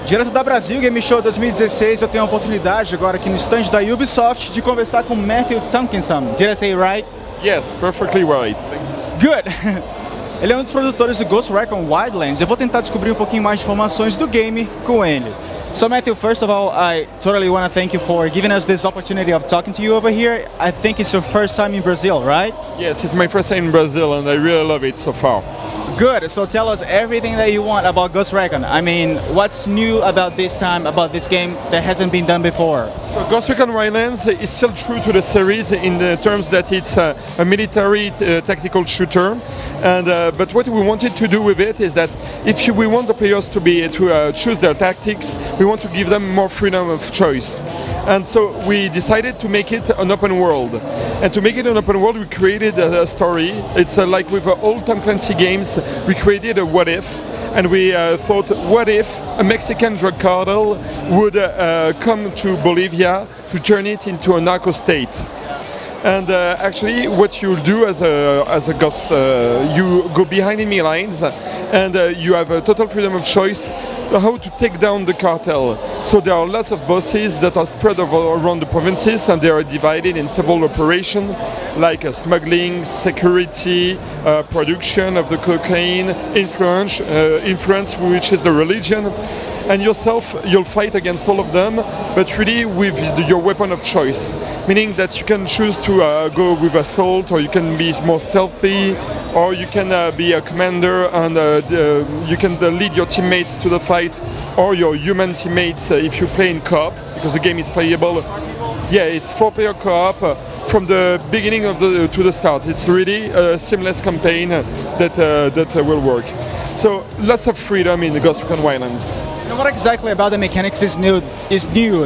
Direto da Brasil Game Show 2016, eu tenho a oportunidade agora aqui no stand da Ubisoft de conversar com Matthew Tomkinson. Did I say it right? Yes, perfectly right. Good! Ele é um dos produtores do Ghost Recon Wildlands. Eu vou tentar descobrir um pouquinho mais de informações do game com ele. So Matthew, first of all, I totally want to thank you for giving us this opportunity of talking to you over here. I think it's your first time in Brazil, right? Yes, it's my first time in Brazil and I really love it so far. Good, so tell us everything that you want about Ghost Recon. I mean, what's new about this time, about this game that hasn't been done before? So Ghost Recon Wildlands is still true to the series in the terms that it's a military tactical shooter. And but what we wanted to do with it is that if we want the players to choose their tactics, we want to give them more freedom of choice. And so we decided to make it an open world. And to make it an open world, we created a story. It's like with old Tom Clancy games, we created a what if. And we thought, what if a Mexican drug cartel would come to Bolivia to turn it into a narco state? And actually, what you do as a ghost, you go behind enemy lines, and you have a total freedom of choice to how to take down the cartel. So there are lots of bosses that are spread around the provinces, and they are divided in several operations, like smuggling, security, production of the cocaine, influence, which is the religion. And yourself, you'll fight against all of them, but really with your weapon of choice. Meaning that you can choose to go with assault, or you can be more stealthy, or you can be a commander and you can lead your teammates to the fight, or your human teammates if you play in co-op, because the game is playable. Yeah, it's 4-player co-op from the beginning to the start. It's really a seamless campaign that will work. So lots of freedom in the Ghost Recon Wildlands. And what exactly about the mechanics is new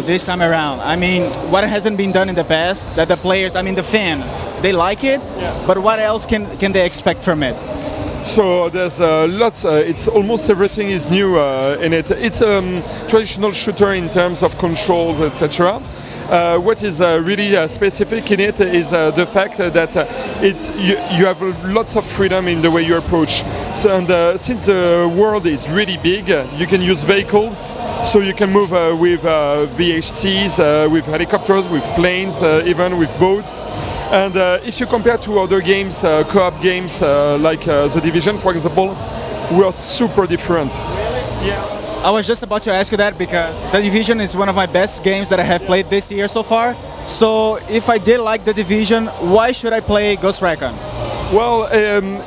this time around? I mean, what hasn't been done in the past that the players, I mean the fans, they like it, but what else can they expect from it? So there's lots, it's almost everything is new in it. It's a traditional shooter in terms of controls, etc. What is really specific in it is the fact that you have lots of freedom in the way you approach. So, and since the world is really big, you can use vehicles. So you can move with VHCs, with helicopters, with planes, even with boats. And if you compare to other games, co-op games like The Division, for example, we are super different. Yeah. I was just about to ask you that because The Division is one of my best games that I have played this year so far. So if I did like The Division, why should I play Ghost Recon? Well,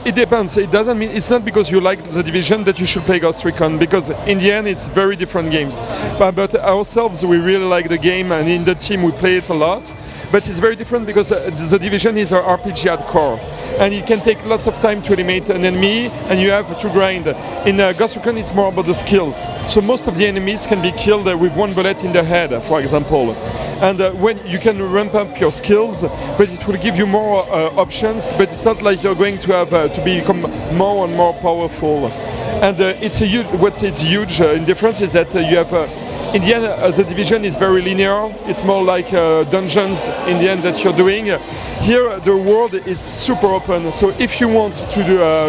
it depends. It doesn't mean it's not because you like The Division that you should play Ghost Recon, because in the end it's very different games. But ourselves, we really like the game, and in the team we play it a lot. But it's very different because The Division is an RPG at core, and it can take lots of time to eliminate an enemy, and you have to grind. In Ghost Recon, it's more about the skills. So most of the enemies can be killed with one bullet in the head, for example. And when you can ramp up your skills, but it will give you more options. But it's not like you're going to have to become more and more powerful. And it's a huge. What's its huge difference is that you have. In the end, The Division is very linear. It's more like dungeons in the end that you're doing. Here, the world is super open. So if you want to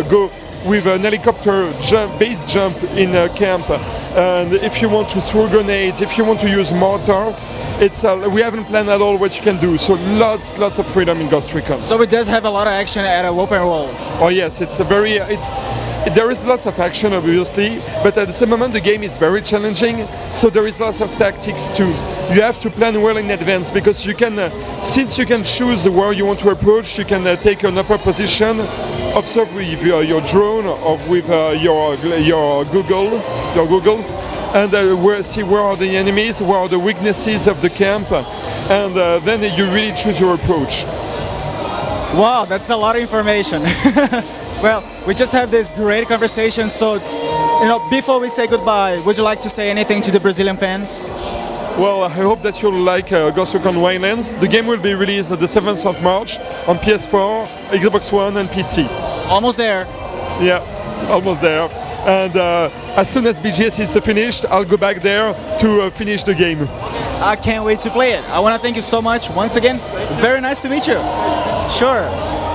go with an helicopter base jump in a camp, and if you want to throw grenades, if you want to use mortar, we haven't planned at all what you can do. So lots of freedom in Ghost Recon. So it does have a lot of action at an open world. Oh yes, there is lots of action, obviously, but at the same moment the game is very challenging, so there is lots of tactics too. You have to plan well in advance, because you can, since you can choose where you want to approach, you can take an upper position, observe with your drone or with your goggles, and see where are the enemies, where are the weaknesses of the camp, and then you really choose your approach. Wow, that's a lot of information. Well, we just had this great conversation, so before we say goodbye, would you like to say anything to the Brazilian fans? Well, I hope that you'll like Ghost Recon Wildlands. The game will be released the 7th of March on PS4, Xbox One and PC. Almost there. Yeah, almost there. And as soon as BGS is finished, I'll go back there to finish the game. I can't wait to play it. I want to thank you so much once again. Very nice to meet you. Sure.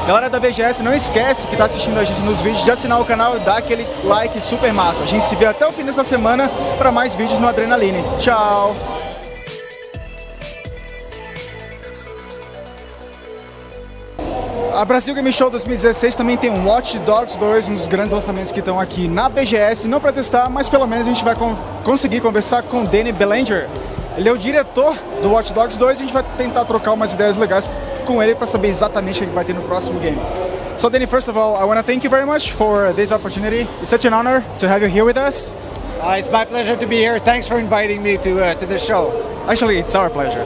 Galera da BGS, não esquece que está assistindo a gente nos vídeos de assinar o canal e dar aquele like super massa. A gente se vê até o fim dessa semana para mais vídeos no Adrenaline. Tchau! A Brasil Game Show 2016 também tem um Watch Dogs 2, um dos grandes lançamentos que estão aqui na BGS, não para testar, mas pelo menos a gente vai conseguir conversar com o Danny Belanger. Ele é o diretor do Watch Dogs 2 e a gente vai tentar trocar umas ideias legais com ele para saber exatamente o que vai ter no próximo game. So Danny, first of all, I want to thank you very much for this opportunity. It's such an honor to have you here with us. It's my pleasure to be here. Thanks for inviting me to the show. Actually, it's our pleasure.